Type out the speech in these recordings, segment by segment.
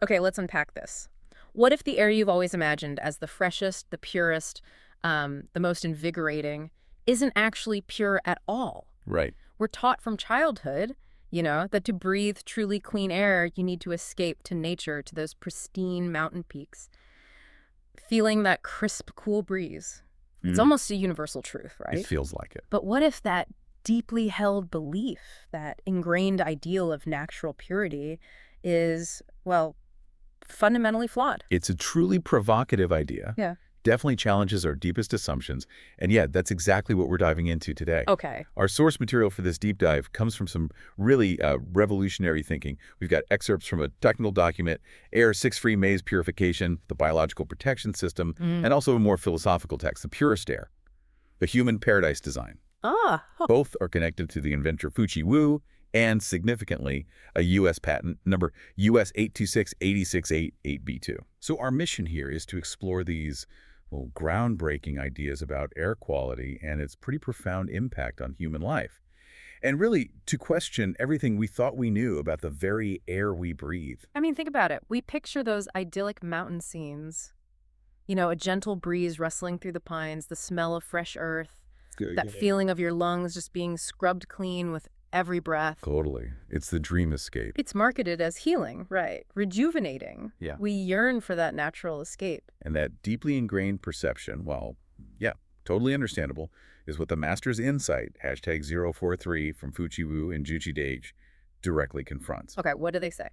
Okay, let's unpack this. What if the air you've always imagined as the freshest, the purest, the most invigorating, isn't actually pure at all? Right. We're taught from childhood, that to breathe truly clean air, you need to escape to nature, to those pristine mountain peaks, feeling that crisp, cool breeze. It's Mm. almost a universal truth, It right? feels like it. But what if that deeply held belief, that ingrained ideal of natural purity is, well, fundamentally flawed? It's a truly provocative idea. Yeah. Definitely challenges our deepest assumptions. And yeah, that's exactly what we're diving into today. Okay. Our source material for this deep dive comes from some really revolutionary thinking. We've got excerpts from a technical document, Air Six-Free Maze Purification, the Biological Protection System, and also a more philosophical text, the Purest Air, the Human Paradise Design. Both are connected to the inventor Fuchi Wu and, significantly, a U.S. patent number US 826-868-8B2. So our mission here is to explore these, well, groundbreaking ideas about air quality and its pretty profound impact on human life. And really, to question everything we thought we knew about the very air we breathe. I mean, think about it. We picture those idyllic mountain scenes. A gentle breeze rustling through the pines, the smell of fresh earth, that feeling of your lungs just being scrubbed clean with every breath. Totally. It's the dream escape. It's marketed as healing, right? Rejuvenating. Yeah. We yearn for that natural escape. And that deeply ingrained perception, well, yeah, totally understandable, is what the Master's Insight, #043 from Fuchi Wu and Junshi DaGe, directly confronts. Okay, what do they say?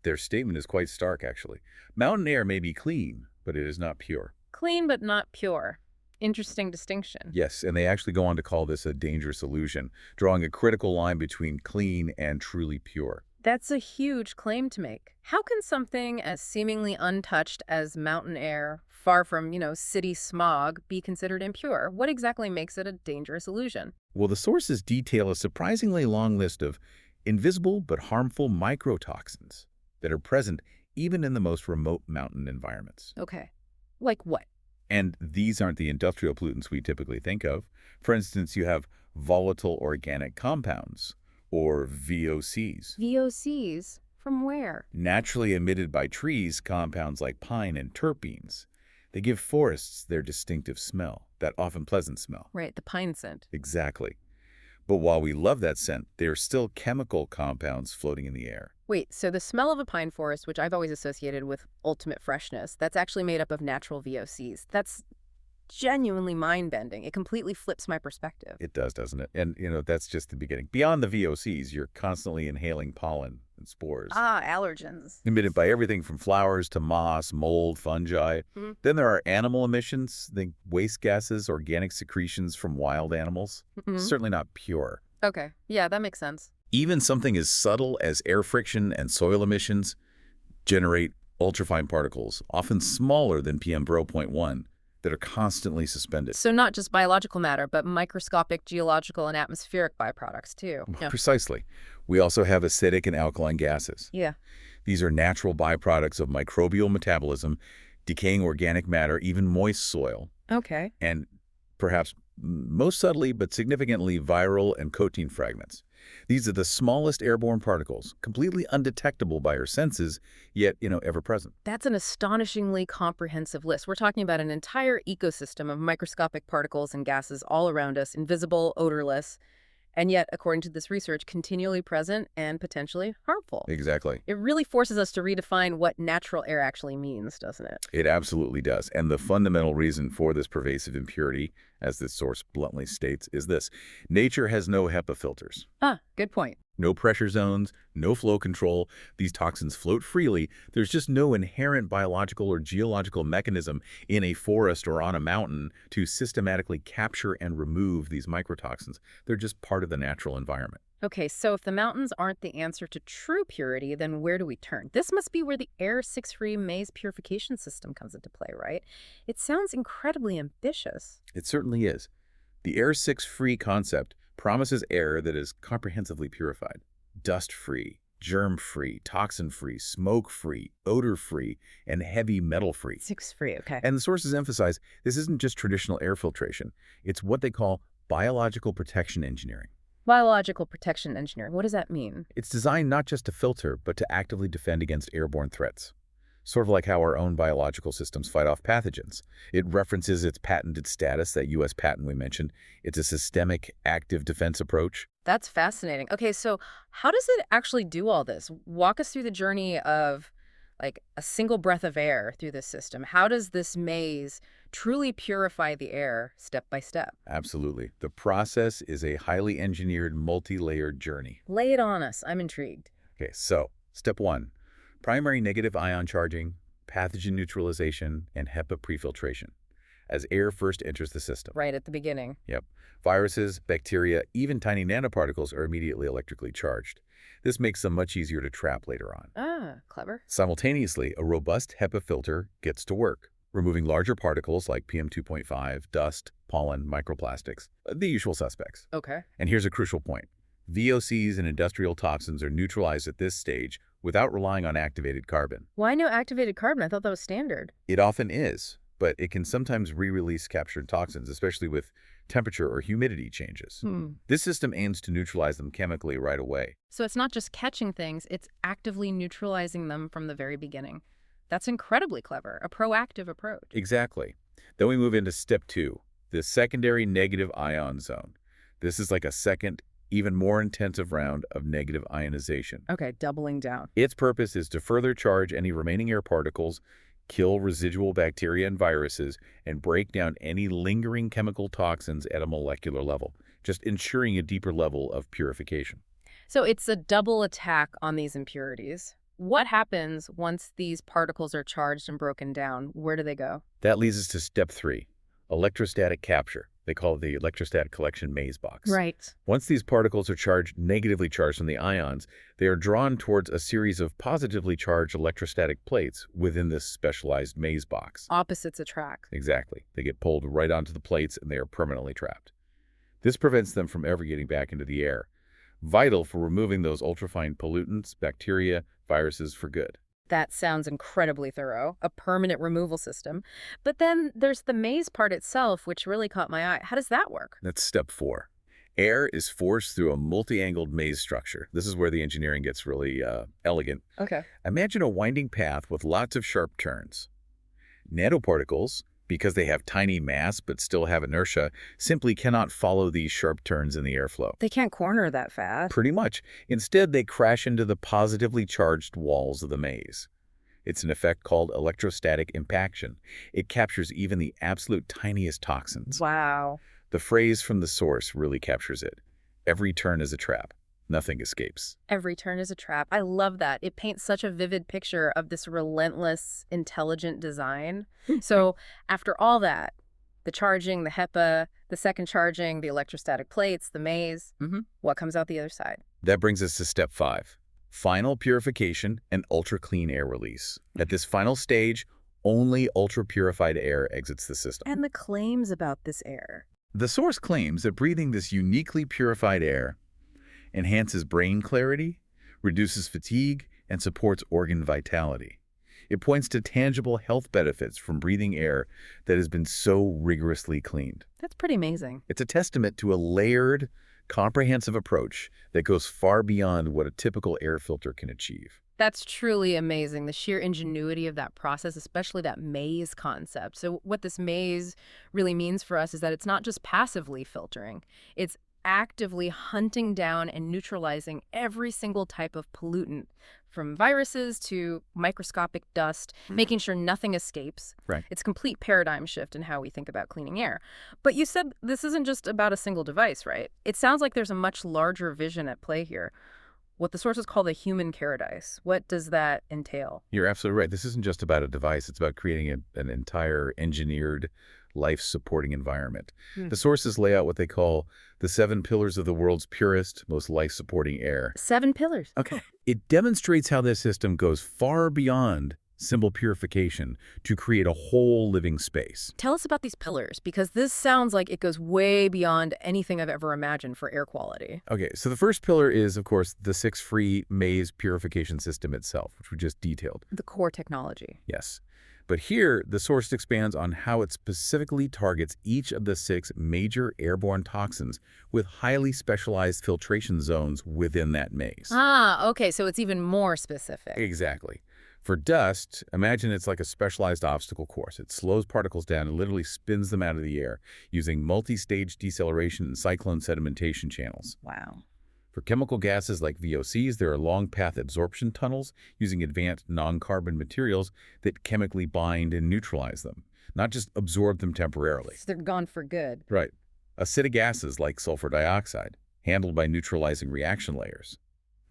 Their statement is quite stark, actually. Mountain air may be clean, but it is not pure. Clean but not pure. Interesting distinction. Yes, and they actually go on to call this a dangerous illusion, drawing a critical line between clean and truly pure. That's a huge claim to make. How can something as seemingly untouched as mountain air, far from, city smog, be considered impure? What exactly makes it a dangerous illusion? Well, the sources detail a surprisingly long list of invisible but harmful microtoxins that are present even in the most remote mountain environments. Okay. Like what? And these aren't the industrial pollutants we typically think of. For instance, you have volatile organic compounds, or VOCs. VOCs? From where? Naturally emitted by trees, compounds like pine and terpenes. They give forests their distinctive smell, that often pleasant smell. Right, the pine scent. Exactly. But while we love that scent, there are still chemical compounds floating in the air. Wait, so the smell of a pine forest, which I've always associated with ultimate freshness, that's actually made up of natural VOCs. That's genuinely mind-bending. It completely flips my perspective. It does, doesn't it? And, that's just the beginning. Beyond the VOCs, you're constantly inhaling pollen and spores. Allergens. Emitted by everything from flowers to moss, mold, fungi. Then there are animal emissions, think waste gases, organic secretions from wild animals. Certainly not pure. Okay, yeah, that makes sense. Even something as subtle as air friction and soil emissions generate ultrafine particles, often smaller than PM0.1, that are constantly suspended. So not just biological matter, but microscopic geological and atmospheric byproducts, too. Yeah. Precisely. We also have acidic and alkaline gases. Yeah. These are natural byproducts of microbial metabolism, decaying organic matter, even moist soil, Okay. and perhaps most subtly but significantly viral and protein fragments. These are the smallest airborne particles, completely undetectable by our senses, yet, ever present. That's an astonishingly comprehensive list. We're talking about an entire ecosystem of microscopic particles and gases all around us, invisible, odorless, and yet, according to this research, continually present and potentially harmful. Exactly. It really forces us to redefine what natural air actually means, doesn't it? It absolutely does. And the fundamental reason for this pervasive impurity, as this source bluntly states, is this. Nature has no HEPA filters. Good point. No pressure zones, no flow control. These toxins float freely. There's just no inherent biological or geological mechanism in a forest or on a mountain to systematically capture and remove these microtoxins. They're just part of the natural environment. Okay, so if the mountains aren't the answer to true purity, then where do we turn? This must be where the Air Six-Free Maze Purification System comes into play, right? It sounds incredibly ambitious. It certainly is. The Air Six-Free concept promises air that is comprehensively purified, dust-free, germ-free, toxin-free, smoke-free, odor-free, and heavy metal-free. Six-free, okay. And the sources emphasize this isn't just traditional air filtration. It's what they call biological protection engineering. Biological protection engineering, what does that mean? It's designed not just to filter, but to actively defend against airborne threats. Sort of like how our own biological systems fight off pathogens. It references its patented status, that U.S. patent we mentioned. It's a systemic, active defense approach. That's fascinating. Okay, so how does it actually do all this? Walk us through the journey of like a single breath of air through this system. How does this maze truly purify the air step by step? Absolutely. The process is a highly engineered, multi-layered journey. Lay it on us. I'm intrigued. Okay, so step 1, primary negative ion charging, pathogen neutralization, and HEPA prefiltration as air first enters the system. Right at the beginning. Yep. Viruses, bacteria, even tiny nanoparticles are immediately electrically charged. This makes them much easier to trap later on. Ah, clever. Simultaneously, a robust HEPA filter gets to work, removing larger particles like PM2.5, dust, pollen, microplastics, the usual suspects. Okay. And here's a crucial point. VOCs and industrial toxins are neutralized at this stage without relying on activated carbon. Why no activated carbon? I thought that was standard. It often is, but it can sometimes re-release captured toxins, especially with temperature or humidity changes. This system aims to neutralize them chemically right away. So it's not just catching things, it's actively neutralizing them from the very beginning. That's incredibly clever, a proactive approach. Exactly. Then we move into step 2, the secondary negative ion zone. This is like a second, even more intensive round of negative ionization. Okay, doubling down. Its purpose is to further charge any remaining air particles, kill residual bacteria and viruses, and break down any lingering chemical toxins at a molecular level, just ensuring a deeper level of purification. So it's a double attack on these impurities. What happens once these particles are charged and broken down? Where do they go? That leads us to step 3, electrostatic capture. They call it the electrostatic collection maze box. Right. Once these particles are negatively charged from the ions, they are drawn towards a series of positively charged electrostatic plates within this specialized maze box. Opposites attract. Exactly. They get pulled right onto the plates and they are permanently trapped. This prevents them from ever getting back into the air, vital for removing those ultrafine pollutants, bacteria, viruses for good. That sounds incredibly thorough, a permanent removal system. But then there's the maze part itself, which really caught my eye. How does that work? That's step 4. Air is forced through a multi-angled maze structure. This is where the engineering gets really elegant. Okay. Imagine a winding path with lots of sharp turns. Nanoparticles, because they have tiny mass but still have inertia, simply cannot follow these sharp turns in the airflow. They can't corner that fast. Pretty much. Instead, they crash into the positively charged walls of the maze. It's an effect called electrostatic impaction. It captures even the absolute tiniest toxins. Wow. The phrase from the source really captures it. Every turn is a trap. Nothing escapes. Every turn is a trap. I love that. It paints such a vivid picture of this relentless, intelligent design. So after all that, the charging, the HEPA, the second charging, the electrostatic plates, the maze, what comes out the other side? That brings us to step 5, final purification and ultra-clean air release. At this final stage, only ultra-purified air exits the system. And the claims about this air. The source claims that breathing this uniquely purified air enhances brain clarity, reduces fatigue, and supports organ vitality. It points to tangible health benefits from breathing air that has been so rigorously cleaned. That's pretty amazing. It's a testament to a layered, comprehensive approach that goes far beyond what a typical air filter can achieve. That's truly amazing, the sheer ingenuity of that process, especially that maze concept. So what this maze really means for us is that it's not just passively filtering. It's actively hunting down and neutralizing every single type of pollutant, from viruses to microscopic dust, making sure nothing escapes. Right. It's a complete paradigm shift in how we think about cleaning air. But you said this isn't just about a single device, right? It sounds like there's a much larger vision at play here. What the sources call the human paradise. What does that entail? You're absolutely right. This isn't just about a device. It's about creating an entire engineered life-supporting environment. The sources lay out what they call the 7 pillars of the world's purest, most life-supporting air. 7 pillars. Okay. It demonstrates how this system goes far beyond simple purification to create a whole living space. Tell us about these pillars, because this sounds like it goes way beyond anything I've ever imagined for air quality. Okay, so the first pillar is, of course, the Six-Free Maze Purification System itself, which we just detailed. The core technology. Yes. But here, the source expands on how it specifically targets each of the 6 major airborne toxins with highly specialized filtration zones within that maze. Ah, okay, so it's even more specific. Exactly. For dust, imagine it's like a specialized obstacle course. It slows particles down and literally spins them out of the air using multi-stage deceleration and cyclone sedimentation channels. Wow. For chemical gases like VOCs, there are long-path absorption tunnels using advanced non-carbon materials that chemically bind and neutralize them, not just absorb them temporarily. So they're gone for good. Right. Acidic gases like sulfur dioxide, handled by neutralizing reaction layers.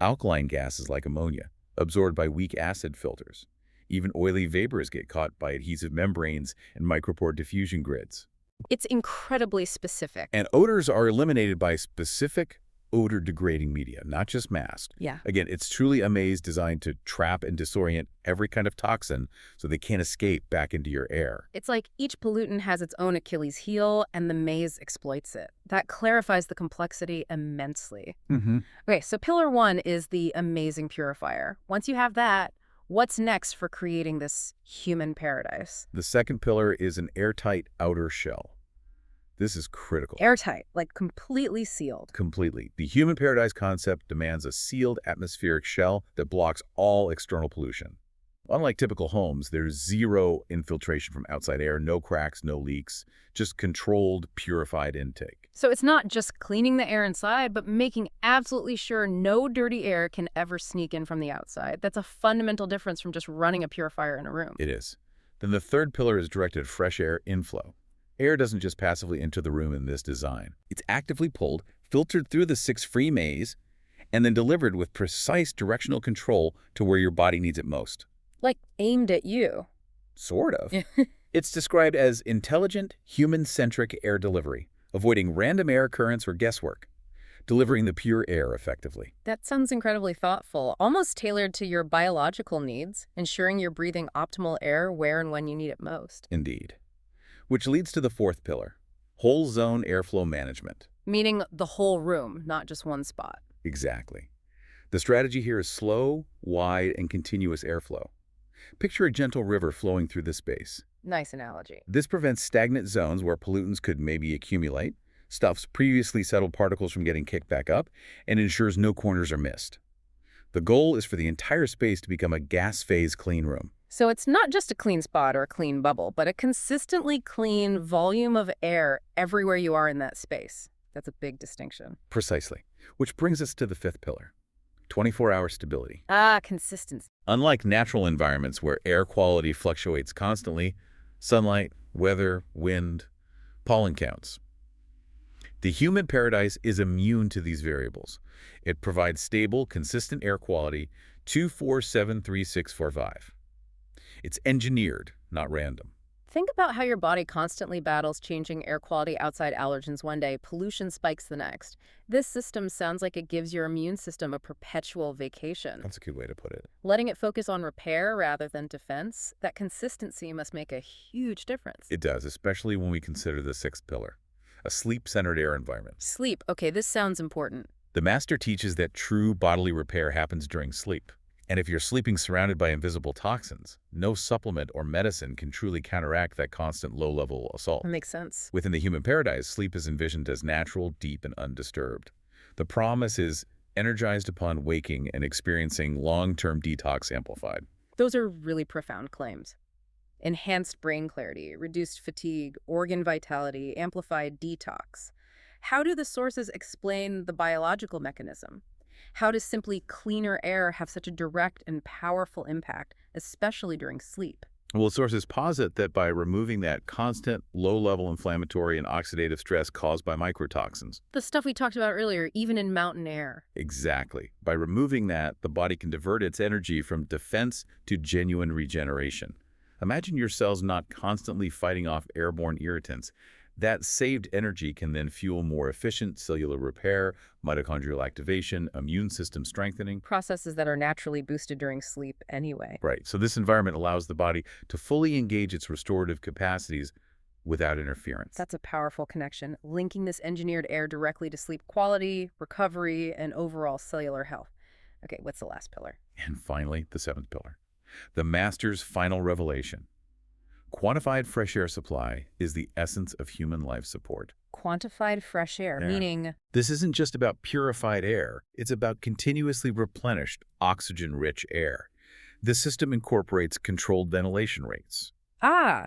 Alkaline gases like ammonia, absorbed by weak acid filters. Even oily vapors get caught by adhesive membranes and micropore diffusion grids. It's incredibly specific. And odors are eliminated by specific odor-degrading media, not just masked. Yeah. Again, it's truly a maze designed to trap and disorient every kind of toxin so they can't escape back into your air. It's like each pollutant has its own Achilles heel, and the maze exploits it. That clarifies the complexity immensely. Okay, so pillar 1 is the amazing purifier. Once you have that, what's next for creating this human paradise? The second pillar is an airtight outer shell. This is critical. Airtight, like completely sealed. Completely. The human paradise concept demands a sealed atmospheric shell that blocks all external pollution. Unlike typical homes, there's zero infiltration from outside air, no cracks, no leaks, just controlled, purified intake. So it's not just cleaning the air inside, but making absolutely sure no dirty air can ever sneak in from the outside. That's a fundamental difference from just running a purifier in a room. It is. Then the third pillar is directed fresh air inflow. Air doesn't just passively enter the room in this design. It's actively pulled, filtered through the Six-Free Maze, and then delivered with precise directional control to where your body needs it most. Like aimed at you. Sort of. It's described as intelligent, human-centric air delivery, avoiding random air currents or guesswork, delivering the pure air effectively. That sounds incredibly thoughtful, almost tailored to your biological needs, ensuring you're breathing optimal air where and when you need it most. Indeed. Which leads to the fourth pillar, whole zone airflow management. Meaning the whole room, not just one spot. Exactly. The strategy here is slow, wide, and continuous airflow. Picture a gentle river flowing through the space. Nice analogy. This prevents stagnant zones where pollutants could maybe accumulate, stops previously settled particles from getting kicked back up, and ensures no corners are missed. The goal is for the entire space to become a gas phase clean room. So it's not just a clean spot or a clean bubble, but a consistently clean volume of air everywhere you are in that space. That's a big distinction. Precisely. Which brings us to the fifth pillar, 24-hour stability. Ah, consistency. Unlike natural environments where air quality fluctuates constantly, sunlight, weather, wind, pollen counts. The human paradise is immune to these variables. It provides stable, consistent air quality 24/7/365. It's engineered, not random. Think about how your body constantly battles changing air quality outside allergens one day, pollution spikes the next. This system sounds like it gives your immune system a perpetual vacation. That's a good way to put it. Letting it focus on repair rather than defense, that consistency must make a huge difference. It does, especially when we consider the sixth pillar, a sleep-centered air environment. Sleep. Okay, this sounds important. The master teaches that true bodily repair happens during sleep. And if you're sleeping surrounded by invisible toxins, no supplement or medicine can truly counteract that constant low-level assault. That makes sense. Within the human paradise, sleep is envisioned as natural, deep, and undisturbed. The promise is energized upon waking and experiencing long-term detox amplified. Those are really profound claims. Enhanced brain clarity, reduced fatigue, organ vitality, amplified detox. How do the sources explain the biological mechanism? How does simply cleaner air have such a direct and powerful impact, especially during sleep? Well, sources posit that by removing that constant low-level inflammatory and oxidative stress caused by microtoxins. The stuff we talked about earlier, even in mountain air. Exactly. By removing that, the body can divert its energy from defense to genuine regeneration. Imagine your cells not constantly fighting off airborne irritants. That saved energy can then fuel more efficient cellular repair, mitochondrial activation, immune system strengthening. Processes that are naturally boosted during sleep anyway. Right. So this environment allows the body to fully engage its restorative capacities without interference. That's a powerful connection, linking this engineered air directly to sleep quality, recovery, and overall cellular health. Okay, what's the last pillar? And finally, the seventh pillar, the master's final revelation, Quantified fresh air supply is the essence of human life support. Quantified fresh air, Yeah. meaning, This isn't just about purified air. It's about continuously replenished, oxygen-rich air. The system incorporates controlled ventilation rates.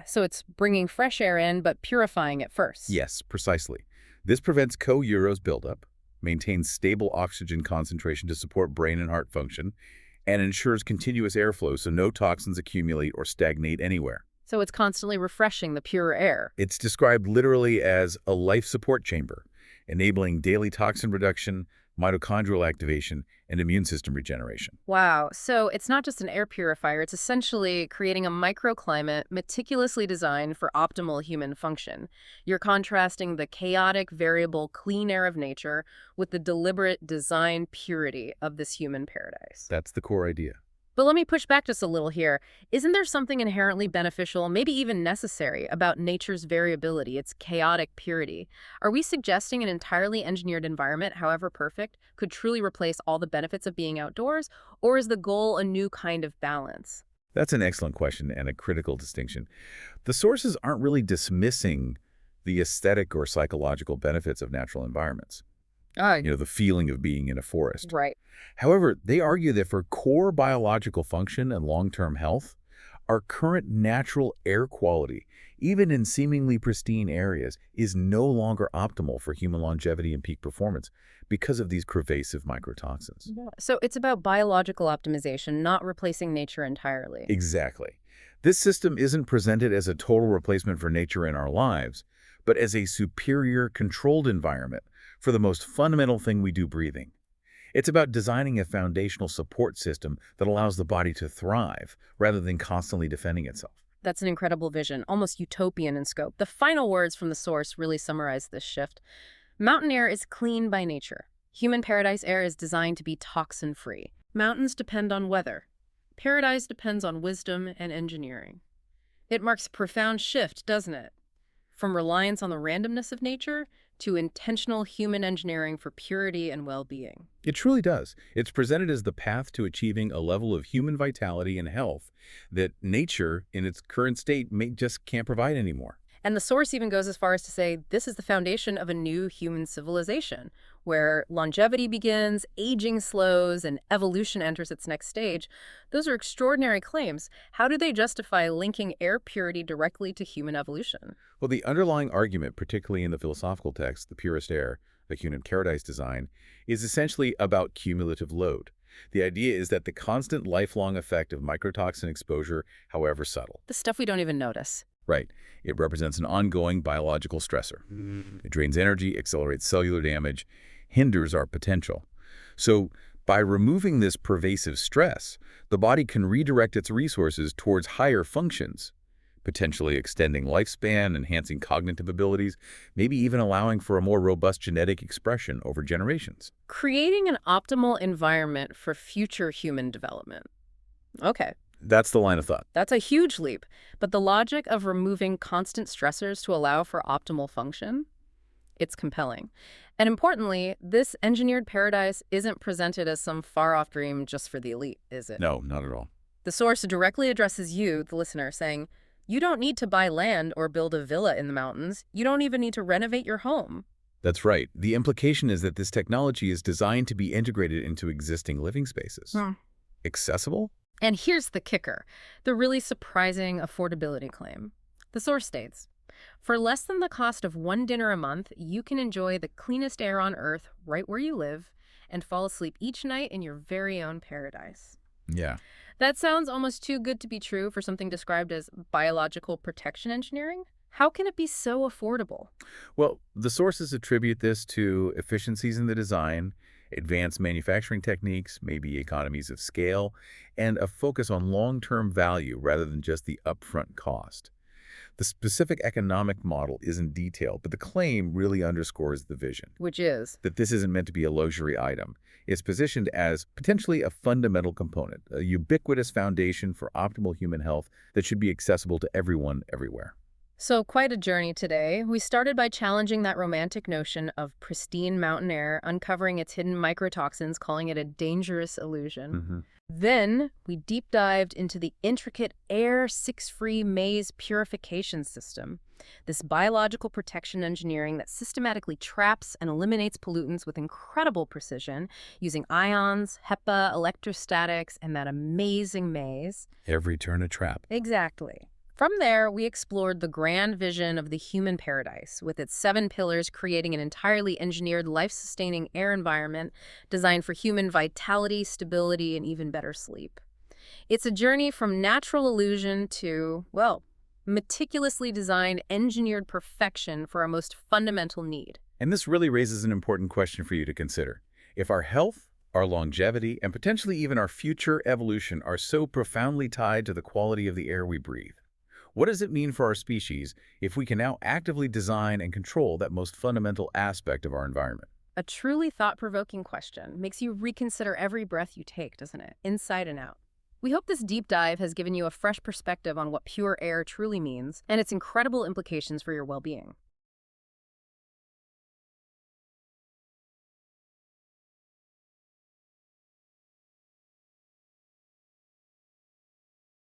so it's bringing fresh air in but purifying it first. Yes, precisely. This prevents co-Euros buildup, maintains stable oxygen concentration to support brain and heart function, and ensures continuous airflow so no toxins accumulate or stagnate anywhere. So it's constantly refreshing the pure air. It's described literally as a life support chamber, enabling daily toxin reduction, mitochondrial activation, and immune system regeneration. Wow. So it's not just an air purifier. It's essentially creating a microclimate meticulously designed for optimal human function. You're contrasting the chaotic, variable, clean air of nature with the deliberate design purity of this human paradise. That's the core idea. But let me push back just a little here. Isn't there something inherently beneficial, maybe even necessary, about nature's variability, its chaotic purity? Are we suggesting an entirely engineered environment, however perfect, could truly replace all the benefits of being outdoors? Or is the goal a new kind of balance? That's an excellent question and a critical distinction. The sources aren't really dismissing the aesthetic or psychological benefits of natural environments. The feeling of being in a forest. Right. However, they argue that for core biological function and long-term health, our current natural air quality, even in seemingly pristine areas, is no longer optimal for human longevity and peak performance because of these pervasive microtoxins. Yeah. So it's about biological optimization, not replacing nature entirely. Exactly. This system isn't presented as a total replacement for nature in our lives, but as a superior, controlled environment for the most fundamental thing we do, breathing. It's about designing a foundational support system that allows the body to thrive rather than constantly defending itself. That's an incredible vision, almost utopian in scope. The final words from the source really summarize this shift. Mountain air is clean by nature. Human paradise air is designed to be toxin-free. Mountains depend on weather. Paradise depends on wisdom and engineering. It marks a profound shift, doesn't it? From reliance on the randomness of nature to intentional human engineering for purity and well-being. It truly does. It's presented as the path to achieving a level of human vitality and health that nature, in its current state, just can't provide anymore. And the source even goes as far as to say this is the foundation of a new human civilization, where longevity begins, aging slows, and evolution enters its next stage. Those are extraordinary claims. How do they justify linking air purity directly to human evolution? Well, the underlying argument, particularly in the philosophical text, The Purest Air, the Human Paradise Design, is essentially about cumulative load. The idea is that the constant lifelong effect of microtoxin exposure, however subtle. The stuff we don't even notice. Right. It represents an ongoing biological stressor. It drains energy, accelerates cellular damage, hinders our potential. So by removing this pervasive stress, the body can redirect its resources towards higher functions, potentially extending lifespan, enhancing cognitive abilities, maybe even allowing for a more robust genetic expression over generations. Creating an optimal environment for future human development. Okay. That's the line of thought. That's a huge leap. But the logic of removing constant stressors to allow for optimal function, it's compelling. And importantly, this engineered paradise isn't presented as some far-off dream just for the elite, is it? No, not at all. The source directly addresses you, the listener, saying, you don't need to buy land or build a villa in the mountains. You don't even need to renovate your home. That's right. The implication is that this technology is designed to be integrated into existing living spaces. Accessible? And here's the kicker, the really surprising affordability claim. The source states, for less than the cost of one dinner a month, you can enjoy the cleanest air on Earth right where you live and fall asleep each night in your very own paradise. Yeah. That sounds almost too good to be true for something described as biological protection engineering. How can it be so affordable? Well, the sources attribute this to efficiencies in the design, advanced manufacturing techniques, maybe economies of scale, and a focus on long-term value rather than just the upfront cost. The specific economic model isn't detailed, but the claim really underscores the vision. Which is? That this isn't meant to be a luxury item. It's positioned as potentially a fundamental component, a ubiquitous foundation for optimal human health that should be accessible to everyone, everywhere. So, quite a journey today. We started by challenging that romantic notion of pristine mountain air, uncovering its hidden microtoxins, calling it a dangerous illusion. Hmm. Then, we deep dived into the intricate Air Six-Free Maze Purification System, this biological protection engineering that systematically traps and eliminates pollutants with incredible precision using ions, HEPA, electrostatics, and that amazing maze. Every turn a trap. Exactly. From there, we explored the grand vision of the human paradise, with its 7 pillars creating an entirely engineered, life-sustaining air environment designed for human vitality, stability, and even better sleep. It's a journey from natural illusion to, well, meticulously designed, engineered perfection for our most fundamental need. And this really raises an important question for you to consider. If our health, our longevity, and potentially even our future evolution are so profoundly tied to the quality of the air we breathe, what does it mean for our species if we can now actively design and control that most fundamental aspect of our environment? A truly thought-provoking question makes you reconsider every breath you take, doesn't it? Inside and out. We hope this deep dive has given you a fresh perspective on what pure air truly means and its incredible implications for your well-being.